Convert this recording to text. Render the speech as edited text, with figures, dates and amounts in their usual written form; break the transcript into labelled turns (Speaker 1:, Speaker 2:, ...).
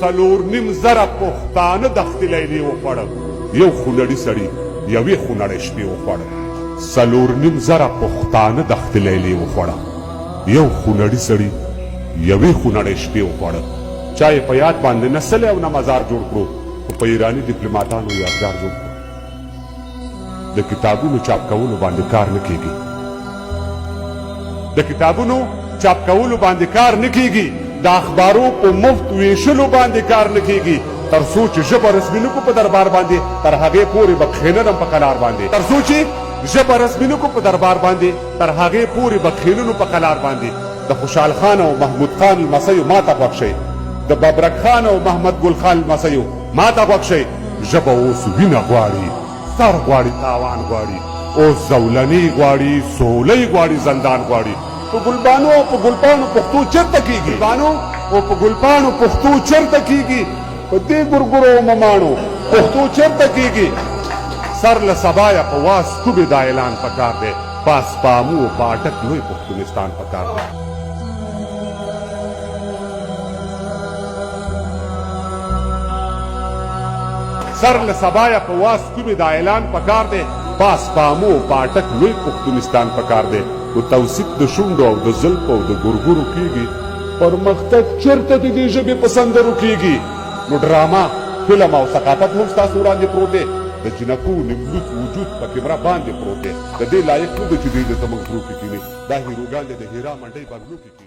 Speaker 1: څلور نیم زره پښتانه دښتې لیلې وخوړل، یو خونړي سړي یوې خونړۍ شپې وخوړل. څلور نیم زره پښتانه دښتې لیلې وخوړل، یو خونړي سړي یوې خونړۍ شپې وخوړل. چا یې په یاد باندې نه سلی او نه مزار جوړ کړو، خو په ایراني ډیپلوماتانو یادګار جوړ کړو. د کتابونو چاپ کولو باندې کار نه کیږي، د کتابونو چاپ کولو باندې کار نه کیږي، د اخبارو په مفت ویشلو باندې کار نه کیږي. تر څو چې ژبه رسمي نه کو په دربار باندې، تر هغې پورې به کښېنن هم په قلار باندې. تر څو چې ژبه رسمي نه کو په دربار باندې، تر هغې پورې به کښېننو په قلار باندې. د خوشحال خان او محمود خان لمسیو ما ته غوږ شئ، د ببرک خان او محمد ګل خان لمسیو ما ته غوږ شئ. ژبه اوس وینه غواړي، سر غواړي، تاوان غواړي، اوس زولنې غواړي، سولۍ غواړي، زندان غواړي. په ګلبانو او په ګلپاڼو پښتو چېرته کېږي؟ ګلبانو او په ګلپاڼو پښتو چېرته کېږي؟ په دې ګرګرو او مماڼو پښتو چېرته کېږي؟ سر له سبایه په واس کوبې دا اعلان پکار دی، پاس پامو او پاټک لوی پښتونستان پکار دی. سر له سبایه په واس کوبې دا اعلان پکار دی، پاس پامو او پاټک لوی پښتونستان پکار دی. نو توصیف د شونډو او د زلفو او د ګرګرو کېږي، پرمختګ چېرته د دې ژبې په سندرو کېږي؟ نو ډرامه، فلم او ثقافت هم ستاسو وړاندې پروت دی، د جنکو نملوت وجود په کیمره باندې پروت دی. د دې لایق نه دی چې دوی د زموږ غرو کې کیني، دا هیروګان دی د هیرا منډۍ بنګلو کې کیني.